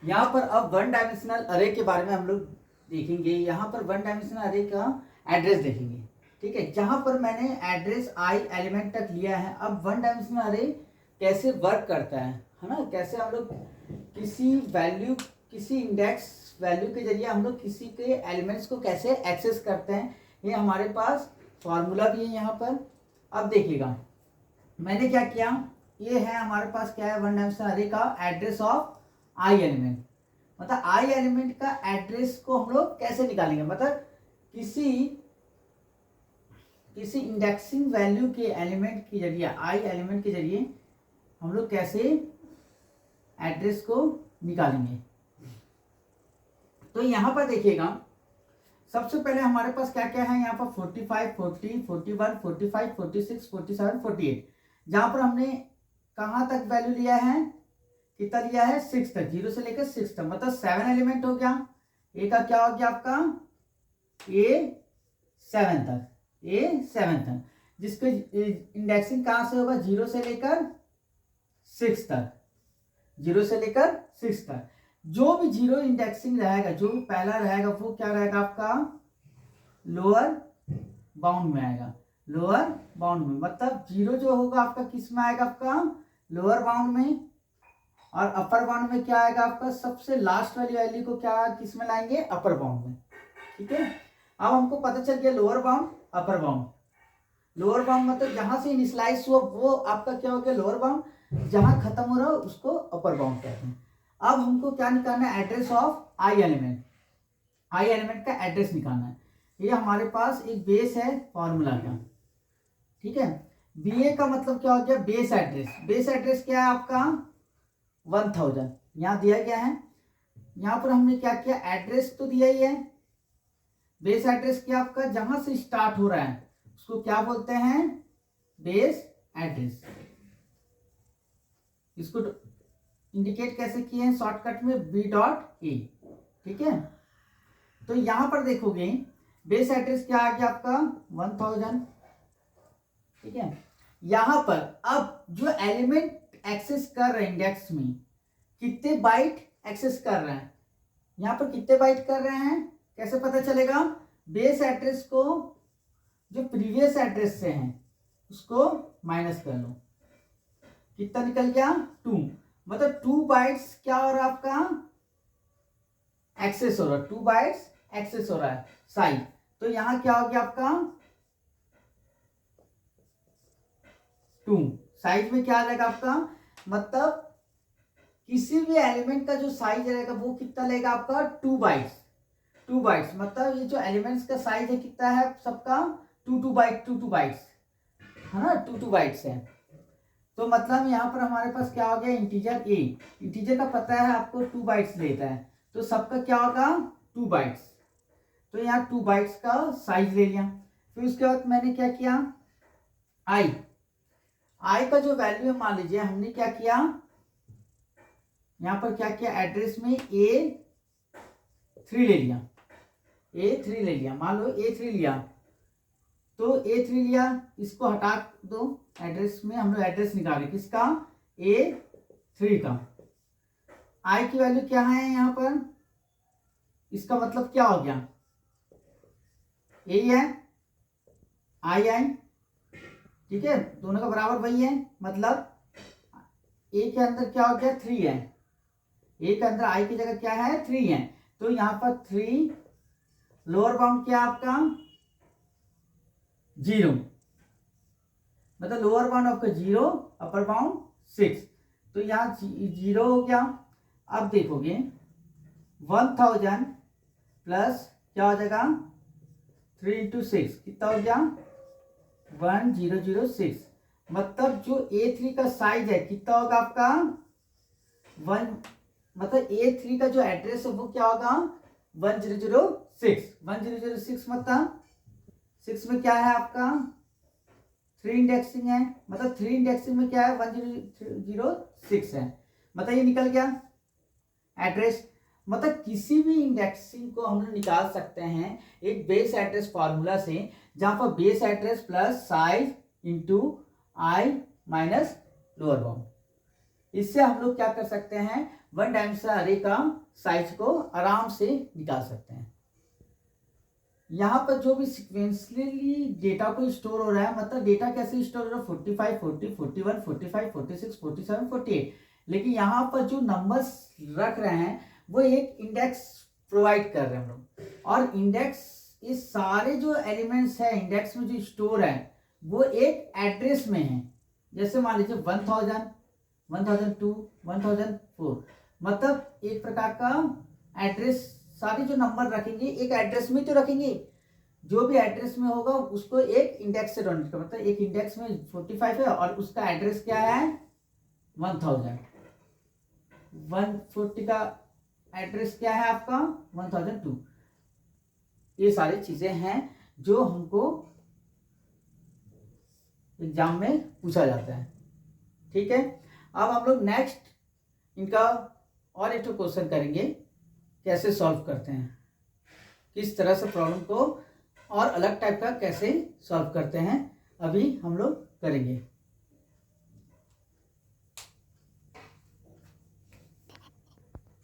यहाँ पर अब वन डायमेंशनल अरे के बारे में हम लोग देखेंगे। यहाँ पर वन डायमेंशनल अरे का एड्रेस देखेंगे, ठीक है। जहाँ पर मैंने एड्रेस आई एलिमेंट तक लिया है, अब वन डायमेंशनल अरे कैसे वर्क करता है ना, कैसे हम लोग किसी वैल्यू, किसी इंडेक्स वैल्यू के जरिए हम लोग किसी के एलिमेंट्स को कैसे एक्सेस करते हैं, ये हमारे पास फॉर्मूला भी है यहाँ पर। अब देखिएगा मैंने क्या किया, ये है हमारे पास क्या है, वन डायमेंशनल अरे का एड्रेस ऑफ आई एलिमेंट। मतलब आई एलिमेंट का एड्रेस को हम लोग कैसे निकालेंगे, मतलब किसी इंडेक्सिंग वैल्यू के एलिमेंट के जरिए, आई एलिमेंट के जरिए हम लोग कैसे एड्रेस को निकालेंगे। तो यहां पर देखिएगा सबसे पहले हमारे पास क्या क्या है, यहाँ पर 45, 40, 41, 45, 46, 47, 48, जहां पर हमने कहां तक वैल्यू लिया है, कितना लिया है, 6 तक, 0 से लेकर 6 तक, मतलब 7 एलिमेंट हो गया। ए का क्या हो गया आपका, A7 तक, A7 तक, जिसको इंडेक्सिंग कहां से होगा, 0 से लेकर 6 तक, 0 से लेकर 6 तक। जो भी जीरो इंडेक्सिंग रहेगा, जो भी पहला रहेगा वो क्या रहेगा आपका, लोअर बाउंड में आएगा। लोअर बाउंड में मतलब जीरो जो होगा आपका किस में आएगा, आपका लोअर बाउंड में, और अपर बाउंड में क्या आएगा आपका, सबसे लास्ट वाली वैल्यू को क्या किस में लाएंगे, अपर बाउंड में, ठीक है। अब हमको पता चल गया lower bound upper bound. Lower bound मतलब जहां से इनिशियलाइज हुआ वो आपका क्या हो गया लोअर बाउंड, जहां खत्म हो रहा है उसको अपर बाउंड कहते हैं। अब हमको क्या निकालना है, address of I element, I element का एड्रेस निकालना है। ये हमारे पास एक बेस है फॉर्मूला का, ठीक है। बीए का मतलब क्या हो गया, बेस एड्रेस। बेस एड्रेस क्या है आपका 1000, यहां दिया गया है। यहां पर हमने क्या किया, एड्रेस तो दिया ही है। बेस एड्रेस क्या आपका, जहां से स्टार्ट हो रहा है उसको क्या बोलते हैं, बेस एड्रेस। इसको इंडिकेट कैसे किए हैं, शॉर्टकट में B.A, ठीक है। तो यहां पर देखोगे बेस एड्रेस क्या आ गया आपका 1000, ठीक है। यहां पर अब जो एलिमेंट एक्सेस कर रहे हैं इंडेक्स में, कितने बाइट एक्सेस कर रहे हैं, यहां पर कितने बाइट कर रहे हैं, कैसे पता चलेगा, बेस एड्रेस को जो प्रीवियस एड्रेस से है उसको माइनस कर लो, कितना निकल गया 2, मतलब 2 बाइट्स क्या हो रहा है आपका एक्सेस हो रहा है, 2 बाइट्स एक्सेस हो रहा है साइज। तो यहां क्या हो गया आपका 2, साइज में क्या आ जाएगा आपका, मतलब किसी भी एलिमेंट का जो साइज रहेगा वो कितना लेगा आपका 2 बाइट्स। 2 बाइट्स मतलब ये जो एलिमेंट्स का साइज है कितना है सबका 2 बाइट्स है ना, 2 बाइट्स है। तो मतलब यहाँ पर हमारे पास क्या हो गया, इंटीजर ए, इंटीजर का पता है आपको 2 बाइट्स लेता है, तो सबका क्या होगा 2 बाइट्स। तो यहाँ 2 बाइट्स का साइज ले लिया। फिर उसके बाद मैंने क्या किया, आई का जो वैल्यू है, मान लीजिए हमने क्या किया, यहाँ पर क्या किया, एड्रेस में A3 ले लिया, A3 ले लिया, मान लो A3 लिया, तो A3 लिया, इसको हटा दो, एड्रेस में हम लोग एड्रेस निकालें किसका, A3 का। आई की वैल्यू क्या है यहाँ पर, इसका मतलब क्या हो गया, ए है, आई, ठीक है, दोनों का बराबर वही है, मतलब ए के अंदर क्या हो गया 3 है, ए के अंदर आई की जगह क्या है 3 है, तो यहां पर 3, लोअर बाउंड क्या आपका 0, मतलब लोअर बाउंड आपका 0, अपर बाउंड 6, तो यहाँ 0 हो गया। अब देखोगे 1000 प्लस क्या हो जाएगा 3 इंटू 6 कितना हो गया 1006, मतलब जो A3 का साइज है कितना होगा आपका 1, मतलब A3 का जो एड्रेस है वो क्या होगा 1006 मतलब 6 में क्या है आपका 3 इंडेक्सिंग है, मतलब 3 इंडेक्सिंग में क्या है 1006 है, मतलब ये निकल गया एड्रेस। मतलब किसी भी इंडेक्सिंग को हम लोग निकाल सकते हैं एक बेस एड्रेस फॉर्मूला से, जहां पर base address plus size into I minus lower bound, इससे हम लोग क्या कर सकते हैं, वन डायमेंशनल अरे का साइज को आराम से निकाल सकते हैं। यहाँ पर जो भी सिक्वेंसली डेटा को स्टोर हो रहा है, मतलब डेटा कैसे स्टोर हो रहा है, 45, 40, 41, 45, 46, 47, 48, लेकिन यहाँ पर जो नंबर्स रख रहे हैं वो एक इंडेक्स प्रोवाइड कर रहे हैं हम लोग, और इंडेक्स, इस सारे जो एलिमेंट्स है इंडेक्स में जो स्टोर है वो एक एड्रेस में है। जैसे मान लीजिए 1000, 1002, 1004, मतलब एक प्रकार का एड्रेस, सारे जो नंबर रखेंगे एक एड्रेस में तो रखेंगे, जो भी एड्रेस में होगा उसको एक इंडेक्स से डोनेट कर, मतलब एक इंडेक्स में 45 है और उसका एड्रेस क्या है 1000, 140 का एड्रेस क्या है आपका 1002। ये सारी चीजें हैं जो हमको एग्जाम में पूछा जाता है। ठीक है, अब हम लोग नेक्स्ट इनका और एक क्वेश्चन करेंगे, कैसे सॉल्व करते हैं, किस तरह से प्रॉब्लम को और अलग टाइप का कैसे सॉल्व करते हैं, अभी हम लोग करेंगे।